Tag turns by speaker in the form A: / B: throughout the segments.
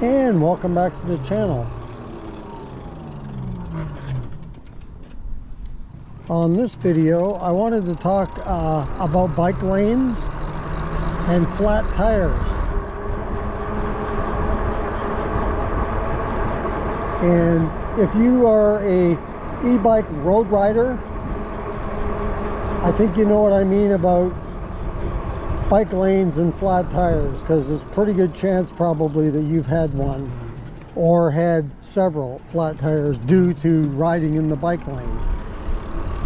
A: And welcome back to the channel. On this video I wanted to talk about bike lanes and flat tires. And if you are a e-bike road rider, I think you know what I mean about bike lanes and flat tires, because there's a pretty good chance probably that you've had one or had several flat tires due to riding in the bike lane.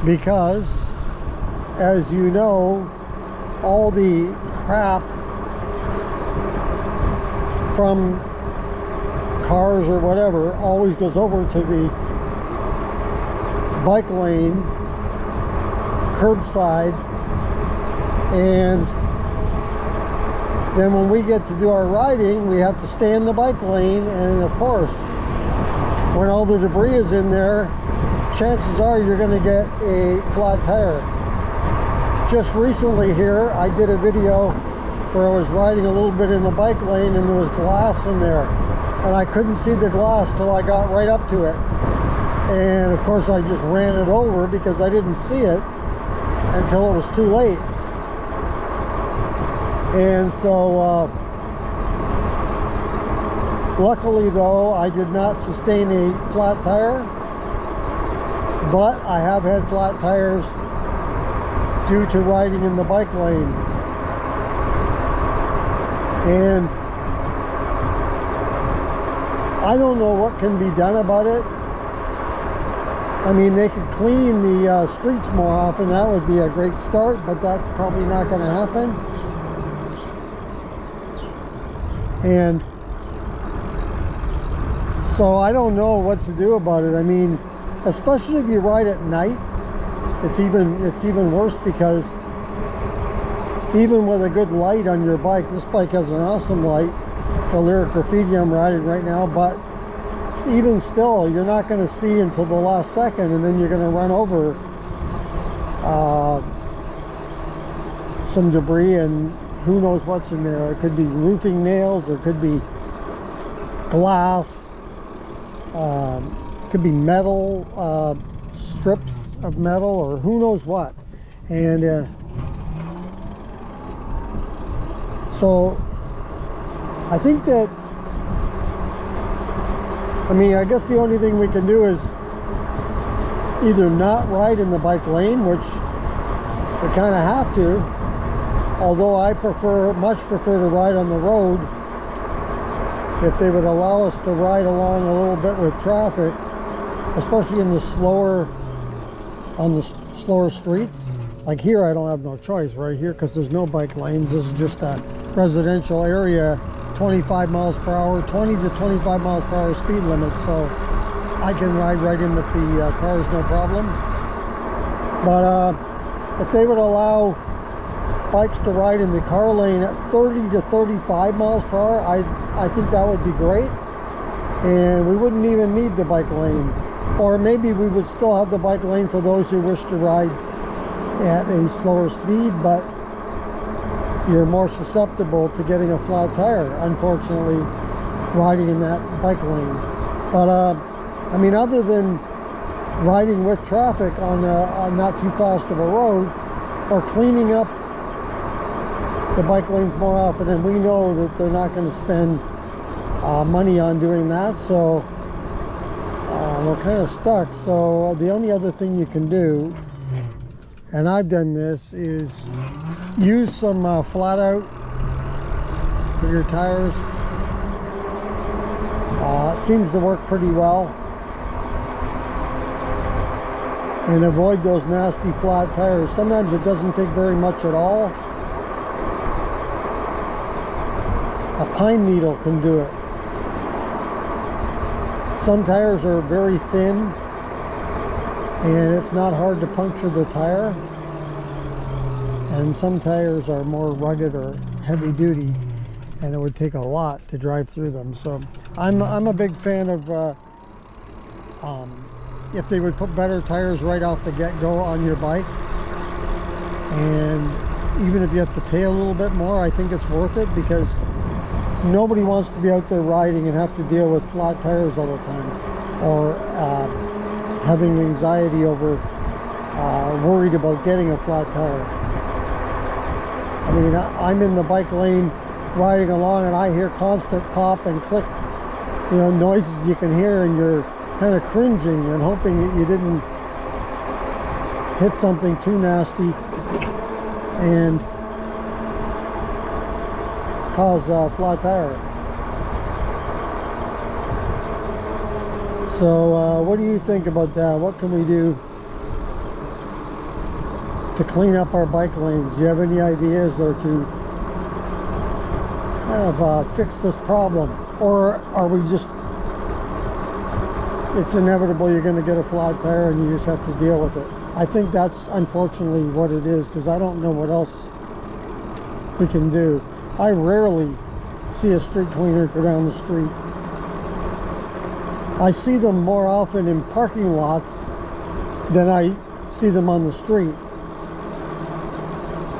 A: Because, as you know, all the crap from cars or whatever always goes over to the bike lane, curbside, and then when we get to do our riding, we have to stay in the bike lane, and of course, when all the debris is in there, chances are you're going to get a flat tire. Just recently here, I did a video where I was riding a little bit in the bike lane and there was glass in there. And I couldn't see the glass till I got right up to it. And of course I just ran it over because I didn't see it until it was too late. And so, luckily though, I did not sustain a flat tire. But I have had flat tires due to riding in the bike lane. And I don't know what can be done about it. I mean, they could clean the streets more often. That would be a great start, but that's probably not going to happen. And so I don't know what to do about it. I mean, especially if you ride at night, it's even worse, because even with a good light on your bike, this bike has an awesome light, the Lyric Graffiti I'm riding right now, but even still, you're not going to see until the last second, and then you're going to run over some debris, and who knows what's in there. It could be roofing nails, or it could be glass, could be metal, strips of metal, or who knows what. And so I think that, I mean, I guess the only thing we can do is either not ride in the bike lane, which we kind of have to, although I much prefer to ride on the road. If they would allow us to ride along a little bit with traffic, especially in the slower streets. Like here, I don't have no choice right here because there's no bike lanes. This is just a residential area, 25 miles per hour, 20 to 25 miles per hour speed limit. So I can ride right in with the cars, no problem. But if they would allow bikes to ride in the car lane at 30 to 35 miles per hour, I think that would be great. And we wouldn't even need the bike lane. Or maybe we would still have the bike lane for those who wish to ride at a slower speed, but you're more susceptible to getting a flat tire, unfortunately, riding in that bike lane. But I mean, other than riding with traffic on not too fast of a road, or cleaning up the bike lanes more often, and we know that they're not going to spend money on doing that, so we're kind of stuck. So the only other thing you can do, and I've done this, is use some flat out for your tires. It seems to work pretty well, and avoid those nasty flat tires. Sometimes it doesn't take very much at all. A pine needle can do it. Some tires are very thin, and it's not hard to puncture the tire. And some tires are more rugged or heavy duty, and it would take a lot to drive through them. So I'm a big fan of if they would put better tires right off the get-go on your bike. And even if you have to pay a little bit more, I think it's worth it, because nobody wants to be out there riding and have to deal with flat tires all the time, or having anxiety over worried about getting a flat tire. I mean, I'm in the bike lane riding along and I hear constant pop and click, you know, noises you can hear, and you're kind of cringing and hoping that you didn't hit something too nasty and cause a flat tire. So what do you think about that? What can we do to clean up our bike lanes? Do you have any ideas, or to kind of fix this problem? Or are we just, it's inevitable you're going to get a flat tire and you just have to deal with it? I think that's unfortunately what it is, because I don't know what else we can do. I rarely see a street cleaner go down the street. I see them more often in parking lots than I see them on the street.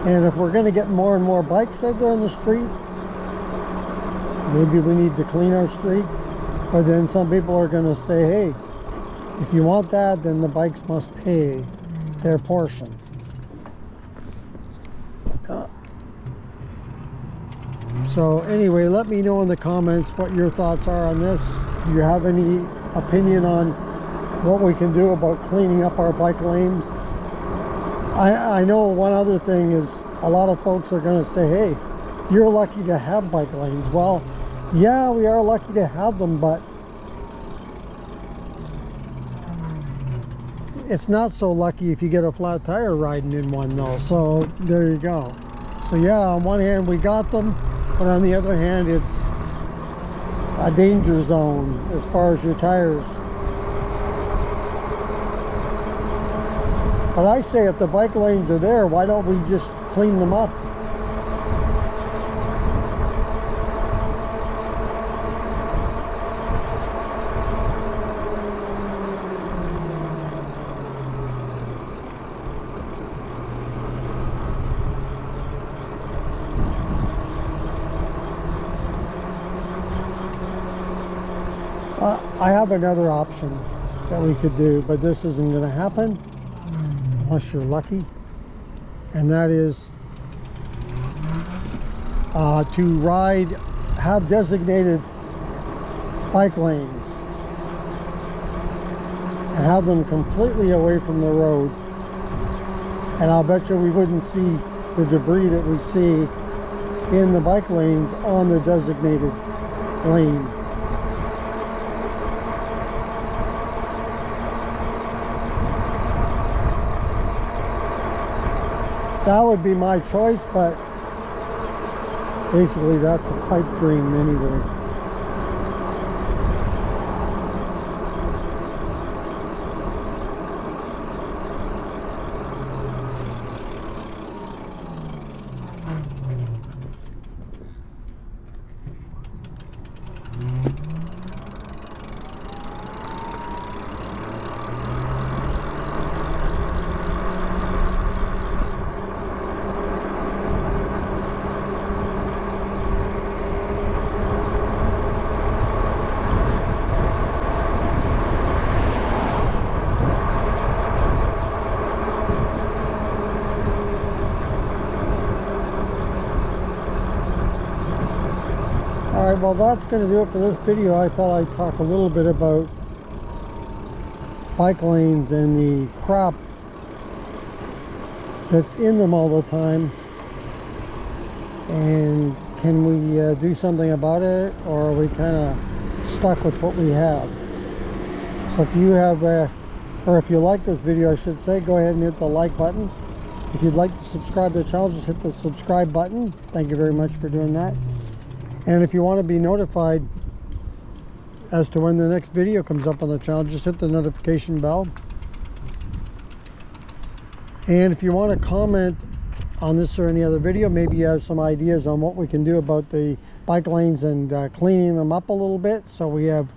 A: And if we're going to get more and more bikes out there on the street, maybe we need to clean our street. But then some people are going to say, hey, if you want that, then the bikes must pay their portion. So anyway, let me know in the comments what your thoughts are on this. Do you have any opinion on what we can do about cleaning up our bike lanes? I know one other thing is, a lot of folks are going to say, hey, you're lucky to have bike lanes. Well, yeah, we are lucky to have them, but it's not so lucky if you get a flat tire riding in one, though. So there you go. So yeah, on one hand we got them, but on the other hand it's a danger zone as far as your tires. But I say, if the bike lanes are there, why don't we just clean them up? I have another option that we could do, but this isn't going to happen unless you're lucky, and that is to have designated bike lanes and have them completely away from the road, and I'll bet you we wouldn't see the debris that we see in the bike lanes on the designated lane. That would be my choice, but basically that's a pipe dream anyway. Alright, well that's going to do it for this video. I thought I'd talk a little bit about bike lanes and the crap that's in them all the time, and can we do something about it, or are we kind of stuck with what we have? So if you have or if you like this video, I should say, go ahead and hit the like button. If you'd like to subscribe to the channel, just hit the subscribe button. Thank you very much for doing that. And if you want to be notified as to when the next video comes up on the channel, just hit the notification bell. And if you want to comment on this or any other video, maybe you have some ideas on what we can do about the bike lanes and cleaning them up a little bit so we have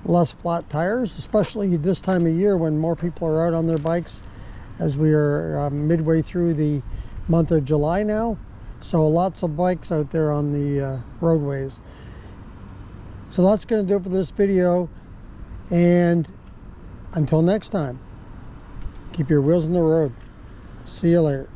A: less flat tires, especially this time of year when more people are out on their bikes, as we are midway through the month of July now. So lots of bikes out there on the roadways. So that's going to do it for this video, and until next time, keep your wheels on the road. See you later.